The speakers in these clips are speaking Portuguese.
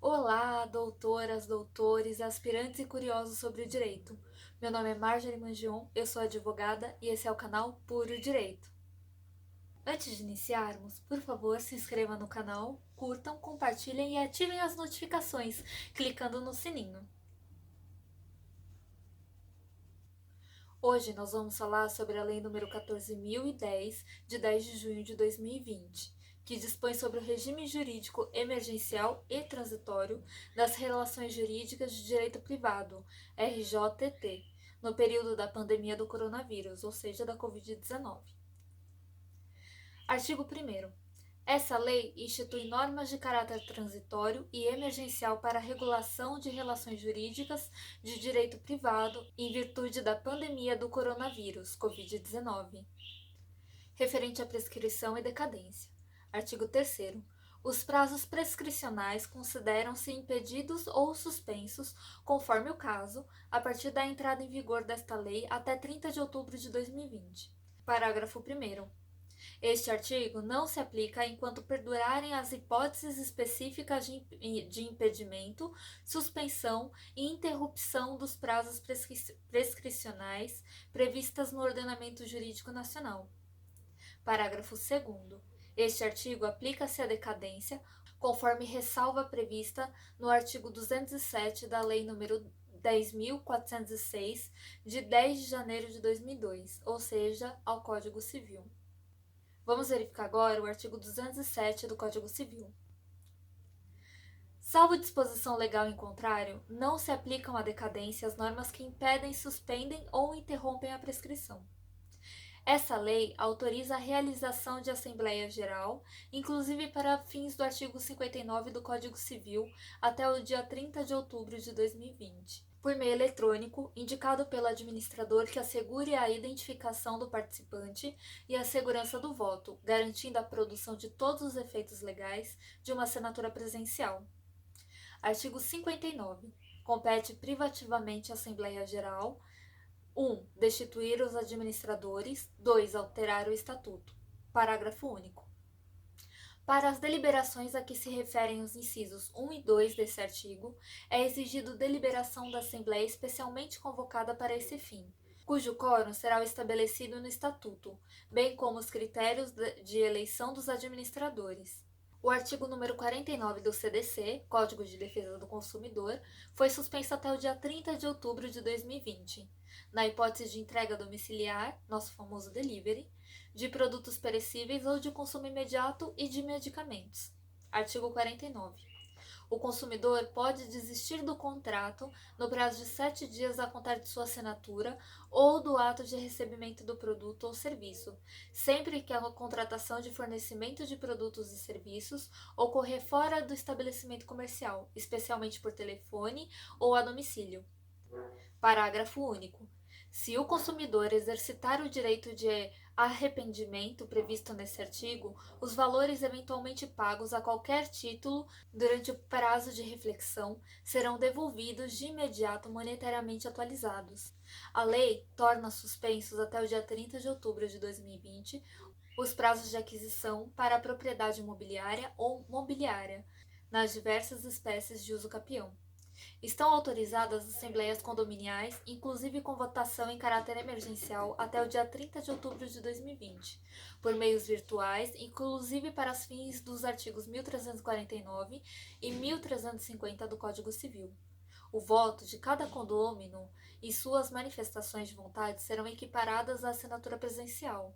Olá, doutoras, doutores, aspirantes e curiosos sobre o direito. Meu nome é Marjorie Mangion, eu sou advogada e esse é o canal Puro Direito. Antes de iniciarmos, por favor, se inscrevam no canal, curtam, compartilhem e ativem as notificações, clicando no sininho. Hoje nós vamos falar sobre a Lei nº 14.010, de 10 de junho de 2020, que dispõe sobre o regime jurídico emergencial e transitório das relações jurídicas de direito privado, RJTT, no período da pandemia do coronavírus, ou seja, da Covid-19. Artigo 1º. Essa lei institui normas de caráter transitório e emergencial para a regulação de relações jurídicas de direito privado em virtude da pandemia do coronavírus, Covid-19, referente à prescrição e decadência. Artigo 3º. Os prazos prescricionais consideram-se impedidos ou suspensos, conforme o caso, a partir da entrada em vigor desta lei até 30 de outubro de 2020. Parágrafo 1º. Este artigo não se aplica enquanto perdurarem as hipóteses específicas de impedimento, suspensão e interrupção dos prazos prescricionais previstas no ordenamento jurídico nacional. Parágrafo 2º. Este artigo aplica-se à decadência, conforme ressalva prevista no artigo 207 da Lei nº 10.406, de 10 de janeiro de 2002, ou seja, ao Código Civil. Vamos verificar agora o artigo 207 do Código Civil. Salvo disposição legal em contrário, não se aplicam à decadência as normas que impedem, suspendem ou interrompem a prescrição. Essa lei autoriza a realização de Assembleia Geral, inclusive para fins do artigo 59 do Código Civil, até o dia 30 de outubro de 2020. Por meio eletrônico, indicado pelo administrador que assegure a identificação do participante e a segurança do voto, garantindo a produção de todos os efeitos legais de uma assinatura presencial. Artigo 59. Compete privativamente à Assembleia Geral: 1. Destituir os administradores. 2. Alterar o Estatuto. Parágrafo único. Para as deliberações a que se referem os incisos 1 e 2 desse artigo, é exigido deliberação da Assembleia especialmente convocada para esse fim, cujo quórum será estabelecido no Estatuto, bem como os critérios de eleição dos administradores. O artigo número 49 do CDC, Código de Defesa do Consumidor, foi suspenso até o dia 30 de outubro de 2020, na hipótese de entrega domiciliar, nosso famoso delivery, de produtos perecíveis ou de consumo imediato e de medicamentos. Artigo 49. O consumidor pode desistir do contrato no prazo de 7 dias a contar de sua assinatura ou do ato de recebimento do produto ou serviço, sempre que a contratação de fornecimento de produtos e serviços ocorrer fora do estabelecimento comercial, especialmente por telefone ou a domicílio. Parágrafo único. Se o consumidor exercitar o direito de arrependimento previsto nesse artigo, os valores eventualmente pagos a qualquer título durante o prazo de reflexão serão devolvidos de imediato monetariamente atualizados. A lei torna suspensos até o dia 30 de outubro de 2020 os prazos de aquisição para a propriedade imobiliária ou mobiliária, nas diversas espécies de uso capião. Estão autorizadas as assembleias condominiais, inclusive com votação em caráter emergencial, até o dia 30 de outubro de 2020, por meios virtuais, inclusive para os fins dos artigos 1349 e 1350 do Código Civil. O voto de cada condômino e suas manifestações de vontade serão equiparadas à assinatura presencial.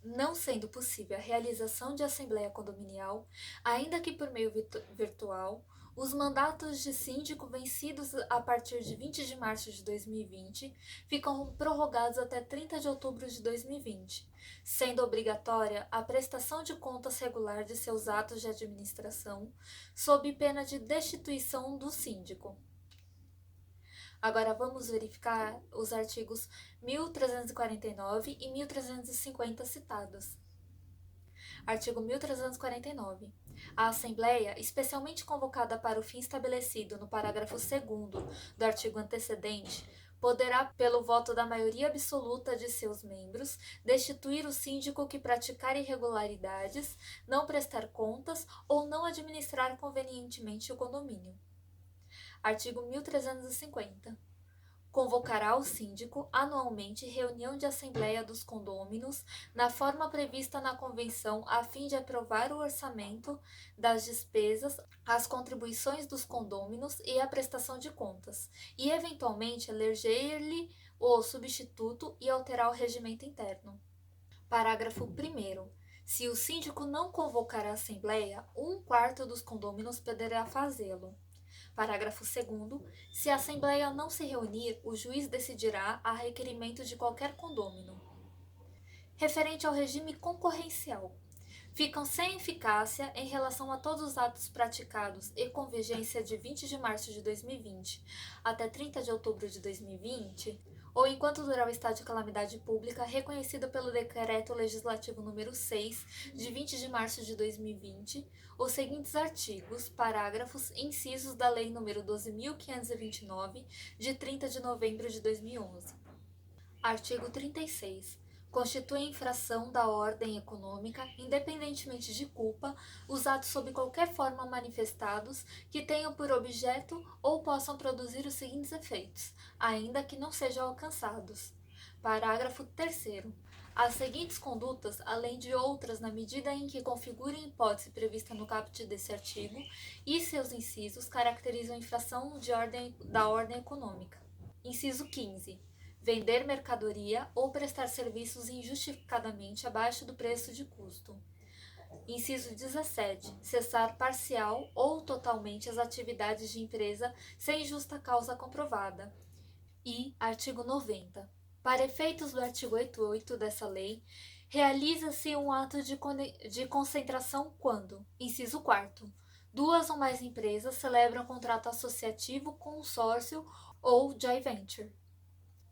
Não sendo possível a realização de assembleia condominial, ainda que por meio virtual, os mandatos de síndico vencidos a partir de 20 de março de 2020 ficam prorrogados até 30 de outubro de 2020, sendo obrigatória a prestação de contas regular de seus atos de administração, sob pena de destituição do síndico. Agora vamos verificar os artigos 1349 e 1350 citados. Artigo 1349. A Assembleia, especialmente convocada para o fim estabelecido no parágrafo 2º do artigo antecedente, poderá, pelo voto da maioria absoluta de seus membros, destituir o síndico que praticar irregularidades, não prestar contas ou não administrar convenientemente o condomínio. Artigo 1350. Convocará o síndico anualmente reunião de assembleia dos condôminos na forma prevista na convenção a fim de aprovar o orçamento das despesas, as contribuições dos condôminos e a prestação de contas, e eventualmente eleger-lhe o substituto e alterar o regimento interno. Parágrafo 1º. Se o síndico não convocar a assembleia, 1/4 dos condôminos poderá fazê-lo. Parágrafo 2º. Se a Assembleia não se reunir, o juiz decidirá a requerimento de qualquer condômino. Referente ao regime concorrencial, ficam sem eficácia em relação a todos os atos praticados e com vigência de 20 de março de 2020 até 30 de outubro de 2020, ou enquanto durar o estado de calamidade pública reconhecido pelo Decreto Legislativo número 6, de 20 de março de 2020, os seguintes artigos, parágrafos e incisos da Lei nº 12.529, de 30 de novembro de 2011. Artigo 36. Constitui infração da ordem econômica, independentemente de culpa, os atos sob qualquer forma manifestados que tenham por objeto ou possam produzir os seguintes efeitos, ainda que não sejam alcançados. Parágrafo 3º. As seguintes condutas, além de outras na medida em que configurem hipótese prevista no caput desse artigo e seus incisos, caracterizam infração da ordem econômica. Inciso 15. Vender mercadoria ou prestar serviços injustificadamente abaixo do preço de custo. Inciso 17. Cessar parcial ou totalmente as atividades de empresa sem justa causa comprovada. E artigo 90. Para efeitos do artigo 88 dessa lei, realiza-se um ato de concentração quando, inciso 4º, 2 ou mais empresas celebram contrato associativo, consórcio ou joint venture.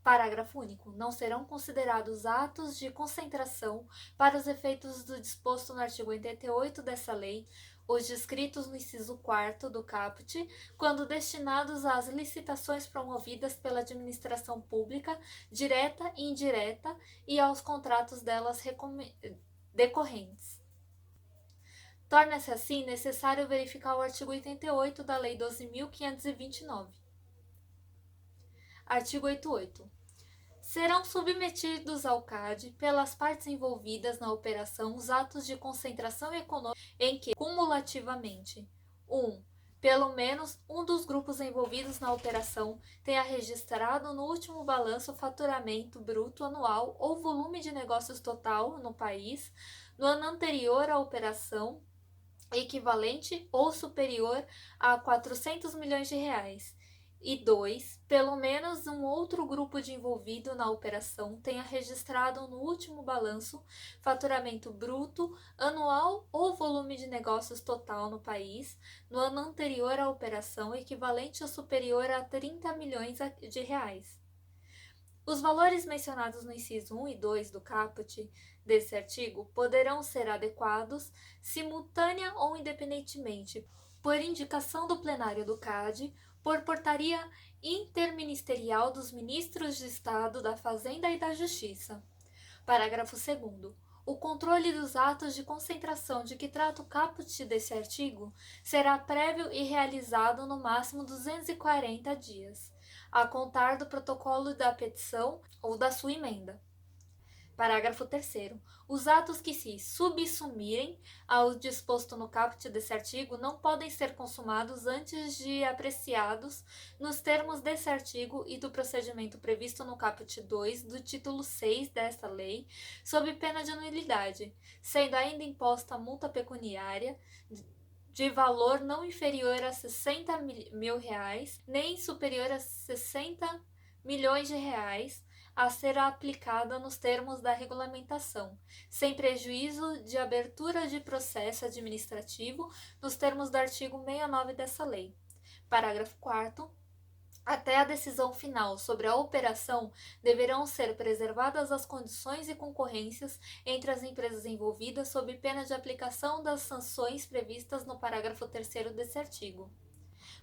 Parágrafo único. Não serão considerados atos de concentração para os efeitos do disposto no artigo 88 dessa lei, os descritos no inciso 4º do caput, quando destinados às licitações promovidas pela administração pública, direta e indireta, e aos contratos delas decorrentes. Torna-se assim necessário verificar o artigo 88 da Lei 12.529. Artigo 88. Serão submetidos ao CAD, pelas partes envolvidas na operação, os atos de concentração econômica em que, cumulativamente, 1. Pelo menos um dos grupos envolvidos na operação tenha registrado no último balanço o faturamento bruto anual ou volume de negócios total no país no ano anterior à operação, equivalente ou superior a 400 milhões de reais. E 2. Pelo menos um outro grupo de envolvido na operação tenha registrado no último balanço faturamento bruto anual ou volume de negócios total no país no ano anterior à operação equivalente ou superior a 30 milhões de reais. Os valores mencionados no inciso 1 e 2 do caput desse artigo poderão ser adequados simultânea ou independentemente por indicação do plenário do CAD, por portaria interministerial dos ministros de Estado da Fazenda e da Justiça. Parágrafo 2º. O controle dos atos de concentração de que trata o caput desse artigo será prévio e realizado no máximo 240 dias, a contar do protocolo da petição ou da sua emenda. Parágrafo 3º. Os atos que se subsumirem ao disposto no caput desse artigo não podem ser consumados antes de apreciados nos termos desse artigo e do procedimento previsto no caput 2 do título 6 desta lei, sob pena de nulidade, sendo ainda imposta multa pecuniária de valor não inferior a 60 mil reais, nem superior a 60 milhões de reais, a ser aplicada nos termos da regulamentação, sem prejuízo de abertura de processo administrativo nos termos do artigo 69 dessa lei. Parágrafo 4º. Até a decisão final sobre a operação, deverão ser preservadas as condições e concorrências entre as empresas envolvidas sob pena de aplicação das sanções previstas no parágrafo 3º desse artigo.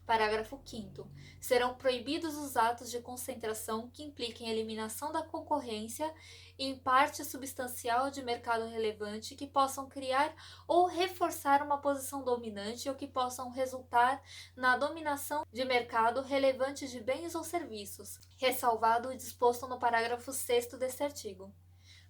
Parágrafo 5º. Serão proibidos os atos de concentração que impliquem eliminação da concorrência em parte substancial de mercado relevante que possam criar ou reforçar uma posição dominante ou que possam resultar na dominação de mercado relevante de bens ou serviços, ressalvado o disposto no parágrafo 6º deste artigo.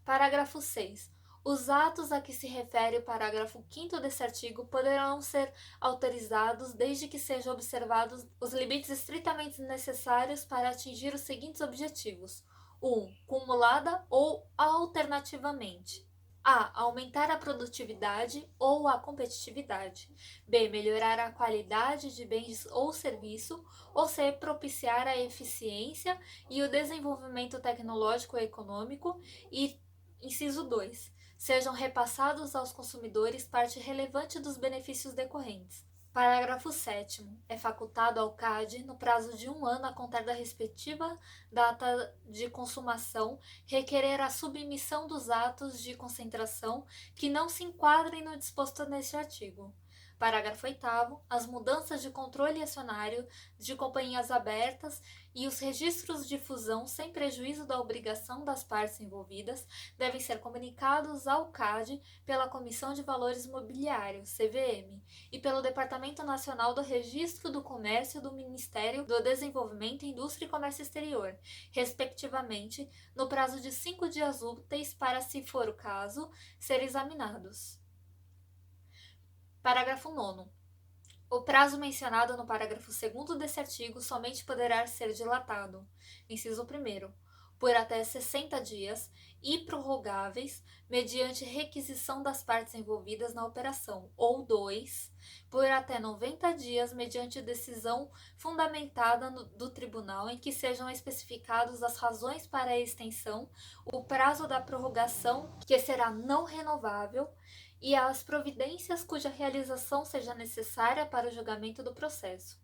Parágrafo 6. Os atos a que se refere o parágrafo 5º deste artigo poderão ser autorizados desde que sejam observados os limites estritamente necessários para atingir os seguintes objetivos: 1. Cumulada ou alternativamente: a. Aumentar a produtividade ou a competitividade. B. Melhorar a qualidade de bens ou serviço. Ou C. Propiciar a eficiência e o desenvolvimento tecnológico e econômico. E inciso 2. Sejam repassados aos consumidores parte relevante dos benefícios decorrentes. Parágrafo 7º. É facultado ao CAD, no prazo de 1 ano a contar da respectiva data de consumação, requerer a submissão dos atos de concentração que não se enquadrem no disposto neste artigo. Parágrafo 8º. As mudanças de controle acionário de companhias abertas e os registros de fusão, sem prejuízo da obrigação das partes envolvidas, devem ser comunicados ao CAD pela Comissão de Valores Mobiliários, CVM, e pelo Departamento Nacional do Registro do Comércio do Ministério do Desenvolvimento, Indústria e Comércio Exterior, respectivamente, no prazo de 5 dias úteis para, se for o caso, ser examinados. Parágrafo 9º. O prazo mencionado no parágrafo 2º deste artigo somente poderá ser dilatado, inciso 1º, por até 60 dias e prorrogáveis, mediante requisição das partes envolvidas na operação, ou 2, por até 90 dias, mediante decisão fundamentada do tribunal em que sejam especificadas as razões para a extensão, o prazo da prorrogação, que será não renovável, e as providências cuja realização seja necessária para o julgamento do processo.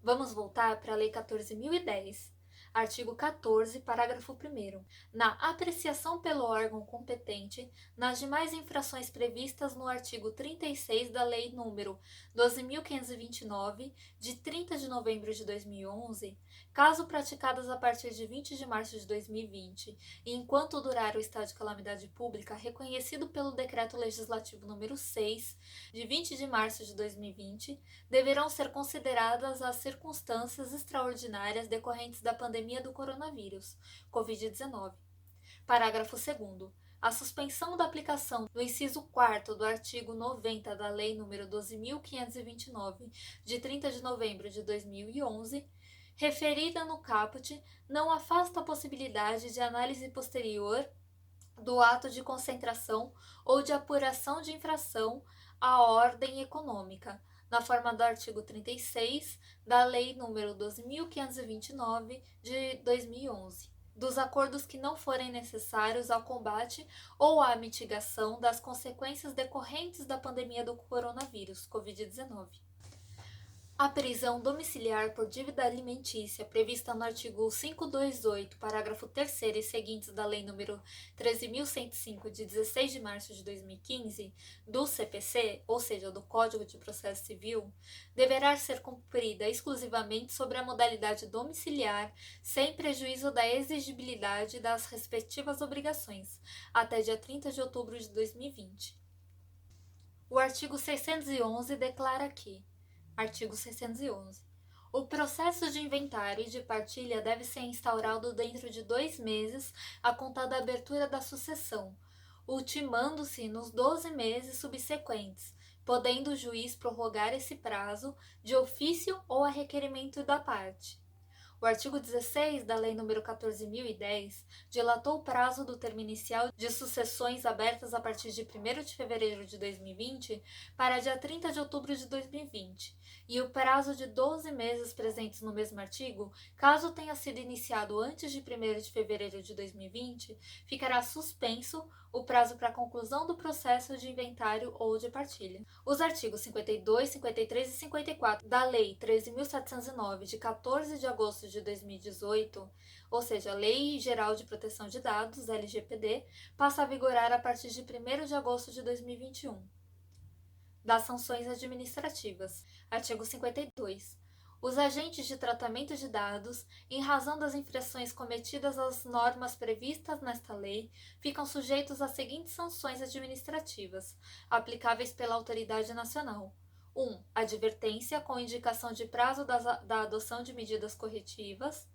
Vamos voltar para a Lei 14.010. Artigo 14, parágrafo 1º. Na apreciação pelo órgão competente, nas demais infrações previstas no artigo 36 da Lei nº 12.529, de 30 de novembro de 2011, caso praticadas a partir de 20 de março de 2020, e enquanto durar o estado de calamidade pública reconhecido pelo Decreto Legislativo nº 6, de 20 de março de 2020, deverão ser consideradas as circunstâncias extraordinárias decorrentes da pandemia do coronavírus, Covid-19. Parágrafo 2º. A suspensão da aplicação do inciso 4º do artigo 90 da Lei nº 12.529, de 30 de novembro de 2011, referida no caput, não afasta a possibilidade de análise posterior do ato de concentração ou de apuração de infração à ordem econômica, na forma do artigo 36 da Lei nº 12.529, de 2011, dos acordos que não forem necessários ao combate ou à mitigação das consequências decorrentes da pandemia do coronavírus, Covid-19. A prisão domiciliar por dívida alimentícia, prevista no artigo 528, parágrafo 3º e seguintes da Lei nº 13.105, de 16 de março de 2015, do CPC, ou seja, do Código de Processo Civil, deverá ser cumprida exclusivamente sobre a modalidade domiciliar, sem prejuízo da exigibilidade das respectivas obrigações, até dia 30 de outubro de 2020. O artigo 611 declara que: Artigo 611. O processo de inventário e de partilha deve ser instaurado dentro de 2 meses a contar da abertura da sucessão, ultimando-se nos 12 meses subsequentes, podendo o juiz prorrogar esse prazo de ofício ou a requerimento da parte. O artigo 16 da Lei nº 14.010 dilatou o prazo do termo inicial de sucessões abertas a partir de 1º de fevereiro de 2020 para dia 30 de outubro de 2020, e o prazo de 12 meses presentes no mesmo artigo, caso tenha sido iniciado antes de 1º de fevereiro de 2020, ficará suspenso o prazo para a conclusão do processo de inventário ou de partilha. Os artigos 52, 53 e 54 da Lei 13.709, de 14 de agosto de 2018, ou seja, a Lei Geral de Proteção de Dados, LGPD, passa a vigorar a partir de 1º de agosto de 2021. Das sanções administrativas. Artigo 52. Os agentes de tratamento de dados, em razão das infrações cometidas às normas previstas nesta lei, ficam sujeitos às seguintes sanções administrativas, aplicáveis pela autoridade nacional. 1. Advertência com indicação de prazo da adoção de medidas corretivas.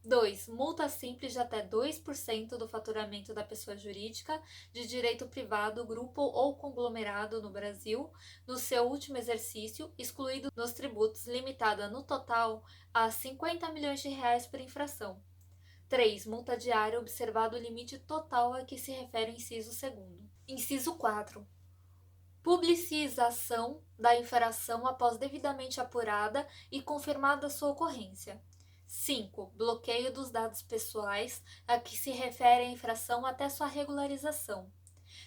2. Multa simples de até 2% do faturamento da pessoa jurídica de direito privado, grupo ou conglomerado no Brasil, no seu último exercício, excluído nos tributos, limitada no total a 50 milhões de reais por infração. 3. Multa diária, observado o limite total a que se refere o inciso 2º. Inciso 4. Publicização da infração após devidamente apurada e confirmada sua ocorrência. 5. Bloqueio dos dados pessoais a que se refere a infração até sua regularização.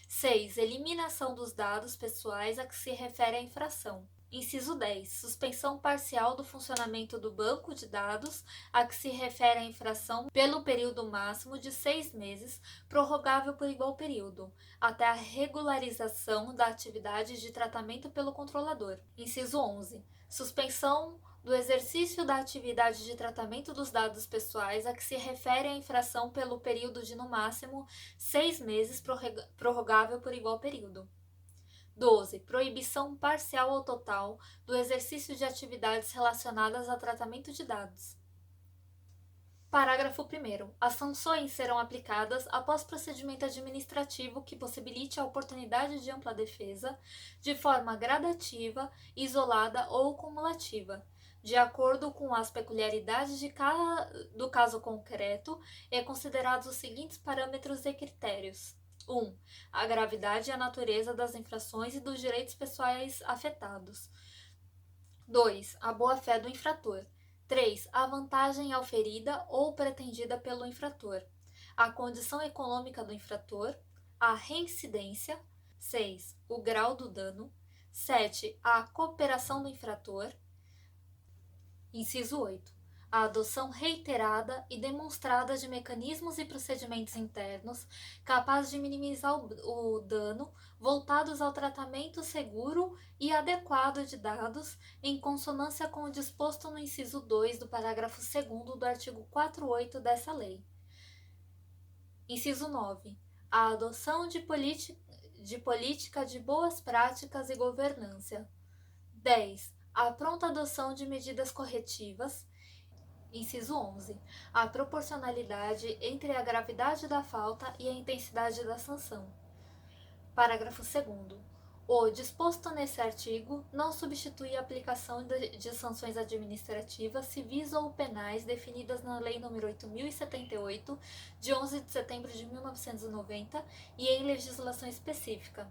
6. Eliminação dos dados pessoais a que se refere a infração. Inciso 10. Suspensão parcial do funcionamento do banco de dados a que se refere a infração pelo período máximo de 6 meses, prorrogável por igual período, até a regularização da atividade de tratamento pelo controlador. Inciso 11. Suspensão do exercício da atividade de tratamento dos dados pessoais a que se refere a infração pelo período de, no máximo, 6 meses, prorrogável por igual período. 12. Proibição parcial ou total do exercício de atividades relacionadas a tratamento de dados. Parágrafo 1º. As sanções serão aplicadas após procedimento administrativo que possibilite a oportunidade de ampla defesa, de forma gradativa, isolada ou cumulativa, de acordo com as peculiaridades do caso concreto e considerados os seguintes parâmetros e critérios. 1. A gravidade e a natureza das infrações e dos direitos pessoais afetados. 2. A boa-fé do infrator. 3. A vantagem auferida ou pretendida pelo infrator. A condição econômica do infrator. A reincidência. 6. O grau do dano. 7. A cooperação do infrator. Inciso 8. A adoção reiterada e demonstrada de mecanismos e procedimentos internos capazes de minimizar o dano, voltados ao tratamento seguro e adequado de dados, em consonância com o disposto no inciso 2 do parágrafo 2º do artigo 48 dessa lei. Inciso 9. A adoção de política de boas práticas e governança. 10. A pronta adoção de medidas corretivas. Inciso 11. A proporcionalidade entre a gravidade da falta e a intensidade da sanção. Parágrafo 2º. O disposto nesse artigo não substitui a aplicação de sanções administrativas, civis ou penais definidas na Lei nº 8.078, de 11 de setembro de 1990, e em legislação específica.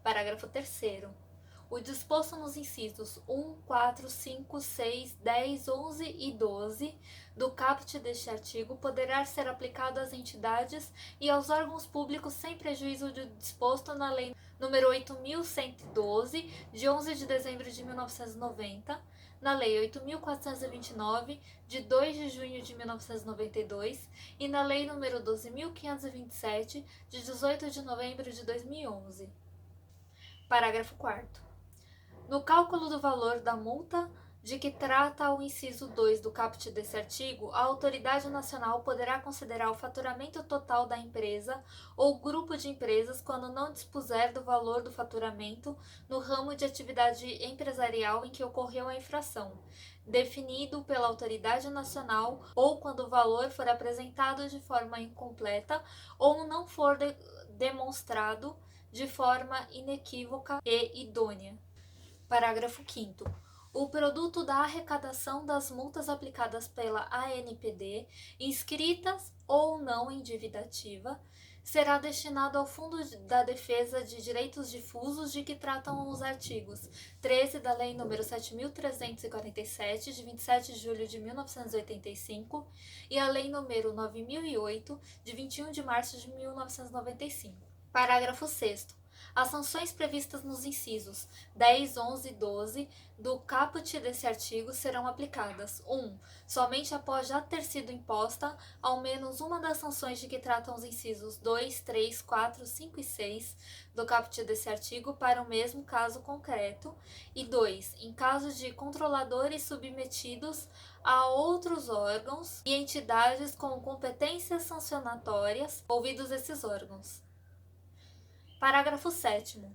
Parágrafo 3º. O disposto nos incisos 1, 4, 5, 6, 10, 11 e 12 do caput deste artigo poderá ser aplicado às entidades e aos órgãos públicos sem prejuízo do disposto na Lei nº 8.112, de 11 de dezembro de 1990, na Lei 8.429, de 2 de junho de 1992 e na Lei nº 12.527, de 18 de novembro de 2011. Parágrafo 4º. No cálculo do valor da multa de que trata o inciso 2 do caput desse artigo, a autoridade nacional poderá considerar o faturamento total da empresa ou grupo de empresas quando não dispuser do valor do faturamento no ramo de atividade empresarial em que ocorreu a infração, definido pela autoridade nacional, ou quando o valor for apresentado de forma incompleta ou não for demonstrado de forma inequívoca e idônea. Parágrafo 5º. O produto da arrecadação das multas aplicadas pela ANPD, inscritas ou não em dívida ativa, será destinado ao Fundo da Defesa de Direitos Difusos de que tratam os artigos 13 da Lei nº 7.347, de 27 de julho de 1985, e a Lei nº 9.008, de 21 de março de 1995. Parágrafo 6º. As sanções previstas nos incisos 10, 11 e 12 do caput desse artigo serão aplicadas: 1. Somente após já ter sido imposta ao menos uma das sanções de que tratam os incisos 2, 3, 4, 5 e 6 do caput desse artigo para o mesmo caso concreto; e 2. Em caso de controladores submetidos a outros órgãos e entidades com competências sancionatórias, ouvidos esses órgãos. Parágrafo 7º.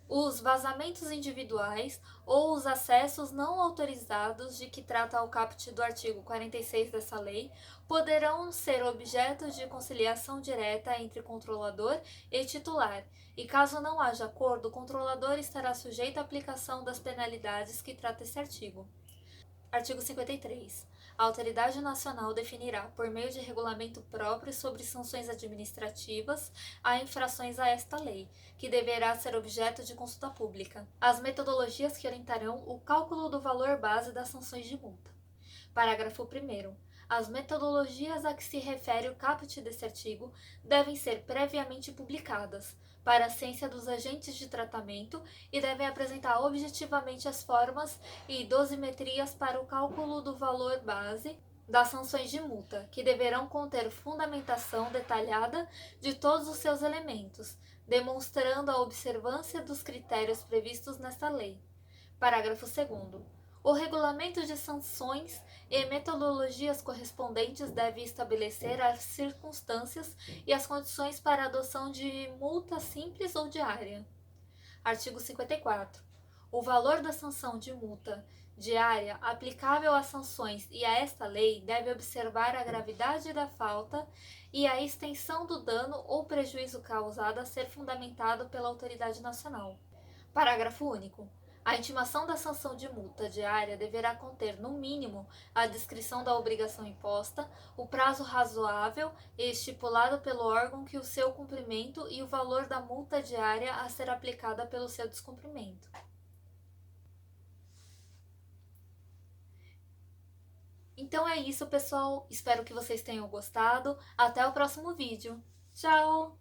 Os vazamentos individuais ou os acessos não autorizados de que trata o caput do artigo 46 dessa lei poderão ser objeto de conciliação direta entre controlador e titular, e caso não haja acordo, o controlador estará sujeito à aplicação das penalidades que trata esse artigo. Artigo 53. A Autoridade Nacional definirá, por meio de regulamento próprio sobre sanções administrativas, a infrações a esta lei, que deverá ser objeto de consulta pública. As metodologias que orientarão o cálculo do valor base das sanções de multa. Parágrafo 1º. As metodologias a que se refere o caput desse artigo devem ser previamente publicadas, para a ciência dos agentes de tratamento, e devem apresentar objetivamente as formas e dosimetrias para o cálculo do valor base das sanções de multa, que deverão conter fundamentação detalhada de todos os seus elementos, demonstrando a observância dos critérios previstos nesta lei. Parágrafo 2º. O regulamento de sanções e metodologias correspondentes deve estabelecer as circunstâncias e as condições para a adoção de multa simples ou diária. Artigo 54. O valor da sanção de multa diária aplicável às sanções e a esta lei deve observar a gravidade da falta e a extensão do dano ou prejuízo causado a ser fundamentado pela autoridade nacional. Parágrafo único. A intimação da sanção de multa diária deverá conter, no mínimo, a descrição da obrigação imposta, o prazo razoável estipulado pelo órgão que o seu cumprimento e o valor da multa diária a ser aplicada pelo seu descumprimento. Então é isso, pessoal. Espero que vocês tenham gostado. Até o próximo vídeo. Tchau!